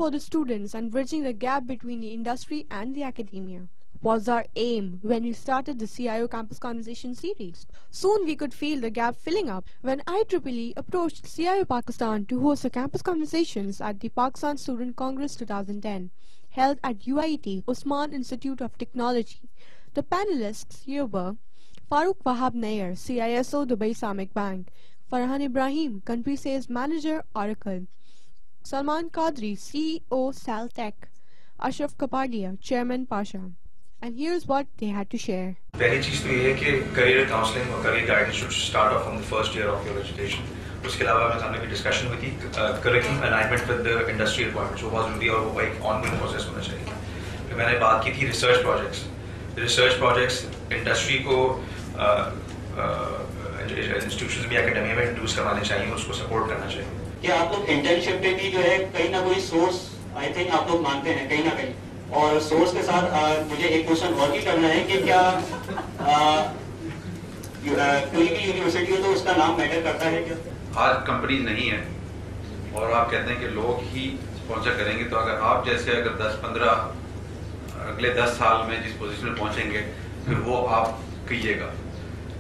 for the students and bridging the gap between the industry and the academia was our aim when we started the CIO Campus Conversation series. Soon we could feel the gap filling up when IEEE approached CIO Pakistan to host the Campus Conversations at the Pakistan Student Congress 2010, held at UIT Osman Institute of Technology. The panelists here were Farooq Wahab Nair, CISO Dubai Islamic Bank, Farhan Ibrahim, Country Sales Manager Oracle, Salman Qadri, CEO Saltech, Ashraf Kapadia, Chairman Pasha. And here's what they had to share. पहली चीज़ तो ये है कि career counseling और career guidance should start off from the first year of your education. उसके अलावा मैं सामने की discussion हुई थी curriculum alignment with the industry requirements वो बहुत ज़रूरी है और वो एक ongoing process होना चाहिए. फिर मैंने बात की थी research projects. Research projects industry को institutions भी academia में introduce करवाने चाहिए उसको support करना चाहिए. कि आप लोग internship पे भी जो है कहीं ना कोई source I think आप लोग मानते हैं कहीं ना कहीं और सोर्स के साथ मुझे एक क्वेश्चन और भी करना है कि क्या कोई भी यूनिवर्सिटी हो तो उसका नाम मैटर करता है क्या? आज कंपनी नहीं है और आप कहते हैं कि लोग ही स्पॉन्सर करेंगे तो अगर आप जैसे अगर 10-15 अगले 10 साल में जिस पोजीशन में पहुंचेंगे फिर वो आप कहिएगा.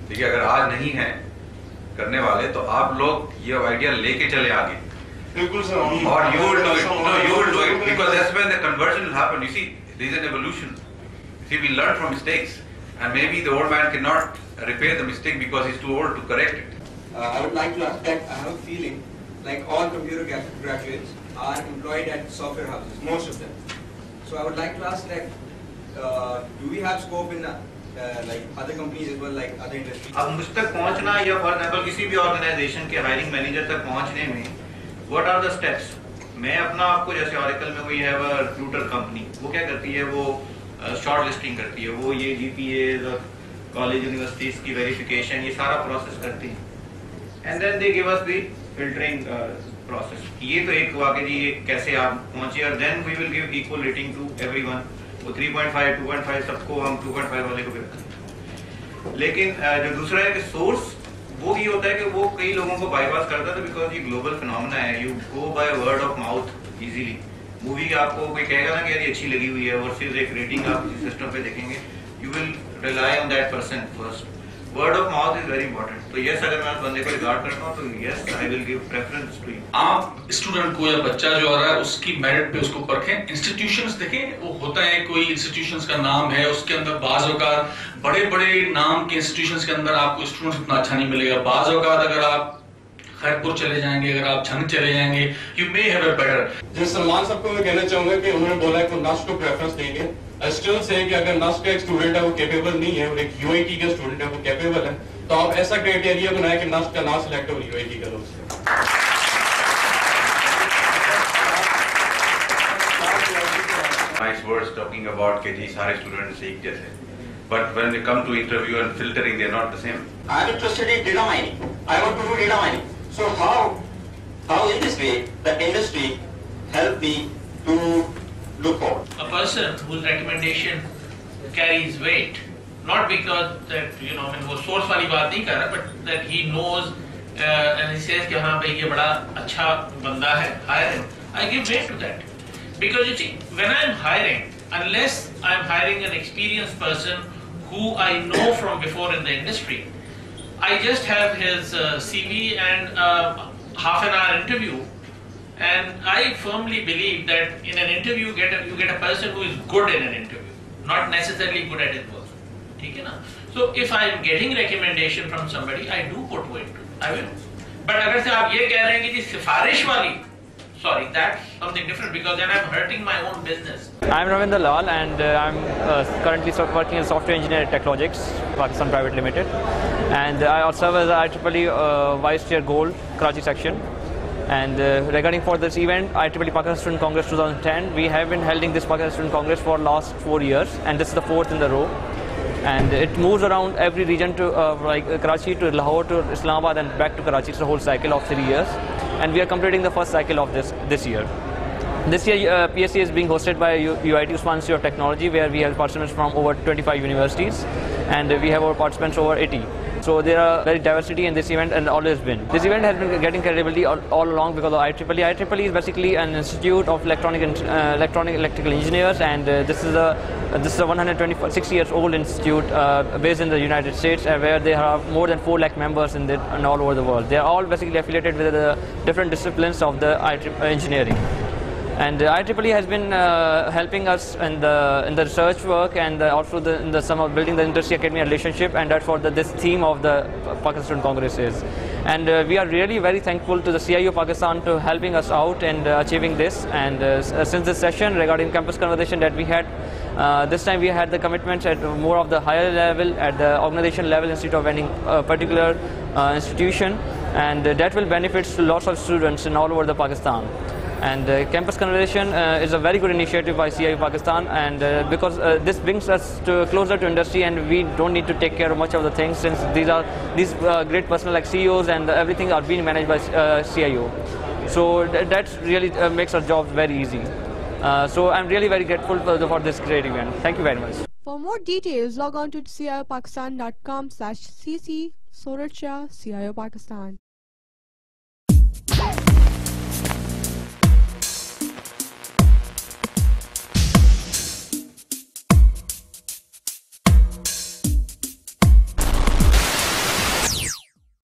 देखिए अगर आज नहीं है करने वाले तो आप लोग ये आइडिया लेके चले आगे. Or you will do it. No, you will do it because that's when the conversion will happen. You see, there is an evolution. See, we learn from mistakes, and maybe the old man cannot repair the mistake because he's too old to correct it. I would like to ask that I have a feeling like all computer graduates are employed at software houses, most of them. So I would like to ask that do we have scope in like other companies as well, like other industries? अब मुझ तक पहुंचना या for example किसी भी organisation के hiring manager तक पहुंचने में What are the steps? मैं अपना आपको जैसे Oracle में कोई है वो रिक्रूटर कंपनी वो क्या करती है वो शॉर्ट लिस्टिंग करती है वो ये GPAs और कॉलेज यूनिवर्सिटीज की वेरिफिकेशन ये सारा प्रोसेस करती है and then they give us the filtering process. ये तो एक वाकई जी कैसे आप पहुंचे और then we will give equal rating to everyone. वो 3.5 2.5 सबको हम 2.5 वाले को भी. लेकिन जो दूसरा है कि सोर्स वो ये होता है कि वो कई लोगों को बाईपास करता है बिकॉज ये ग्लोबल फिनोमेना है. You go by word of mouth easily. Movie आपको कोई कहेगा ना कि यार ये अच्छी लगी हुई है वर्सेस एक रेटिंग आप सिस्टम पे देखेंगे you will rely on that person first. Word of mouth is very important. तो यस अगर मैं बंदे को रिगार्ड करता हूँ तो yes I will give preference to you. आप स्टूडेंट को या बच्चा जो आ रहा है उसकी मेरिट पे उसको परखें. इंस्टीट्यूशंस देखें वो होता है कोई इंस्टीट्यूशंस का नाम है उसके अंदर बाज़ औक़ात बड़े बड़े नाम के इंस्टीट्यूशंस के अंदर आपको स्टूडेंट्स उतना अच्छा नहीं मिलेगा. बाज़ औक़ात अगर आप खैरपुर चले जाएंगे अगर आप झंग चले जाएंगे you may have a better. जिस सलमान साहब को मैं कहना चाहूंगा कि उन्होंने बोला है कि नस्ट को प्रेफरेंस देंगे. स्टिल से कि अगर नस्ट का एक स्टूडेंट है वो कैपेबल नहीं है और एक यूआईटी का स्टूडेंट है वो कैपेबल है तो आप ऐसा क्राइटेरिया बनाए कि नस्ट का ना सिलेक्ट और यूआईटी का लो. Nice words talking about कि जी सारे स्टूडेंट्स एक जैसे. But when they come to interview and filtering, they are not the same. I am interested in data mining. I want to do data mining. So how in this way the industry help me to look forward? A person whose recommendation carries weight, not because that you know I mean वो source वाली बात नहीं कर रहा, but that he knows and he says कि हाँ भाई ये बड़ा अच्छा बंदा है, hire him. I give weight to that because you see when I am hiring, unless I am hiring an experienced person who I know from before in the industry, I just have his CV and half an hour interview, and I firmly believe that in an interview you get a person who is good in an interview, not necessarily good at his work. ठीक है ना? So if I am getting recommendation from somebody, I do put weight to it. I will. But अगर से आप ये कह रहे हैं कि जी सिफारिश वाली, sorry, that's something different because then I'm hurting my own business. I'm Ravinder Lal and I'm currently working as a software engineer at Techlogics, Pakistan Private Limited. And I also serve as IEEE Vice Chair Gold, Karachi section. And regarding for this event, IEEE Pakistan Student Congress 2010, we have been holding this Pakistan Student Congress for last 4 years, and this is the 4th in the row. And it moves around every region to like Karachi to Lahore to Islamabad and back to Karachi. It's a whole cycle of 3 years, and we are completing the first cycle of this year. This year, PSC is being hosted by UIT Osman Institute of Technology, where we have participants from over 25 universities, and we have our participants over 80. So there are very diversity in this event and always been. This event has been getting credibility all along because of IEEE. IEEE is basically an institute of electrical engineers, and this is a 126 years old institute based in the United States, where they have more than 4 lakh members and all over the world. They are all basically affiliated with the different disciplines of the engineering. And IEEE has been helping us in the research work, and also in the some of building the industry academia relationship, and that's what this theme of the Pakistan Student Congress is. And we are really very thankful to the CIO Pakistan to helping us out and achieving this. And since this session regarding campus conversation that we had, this time we had the commitments at more of the higher level, at the organization level, instead of any particular institution, and that will benefit to lots of students in all over the Pakistan. And campus conversation is a very good initiative by CIO Pakistan, and because this brings us closer to industry, and we don't need to take care of much of the things, since these great personnel like CEOs and everything are being managed by CIO. So that really makes our job very easy. So I'm really very grateful for this great event. Thank you very much. For more details, log on to ciopakistan.com/cc Soracha CIO Pakistan.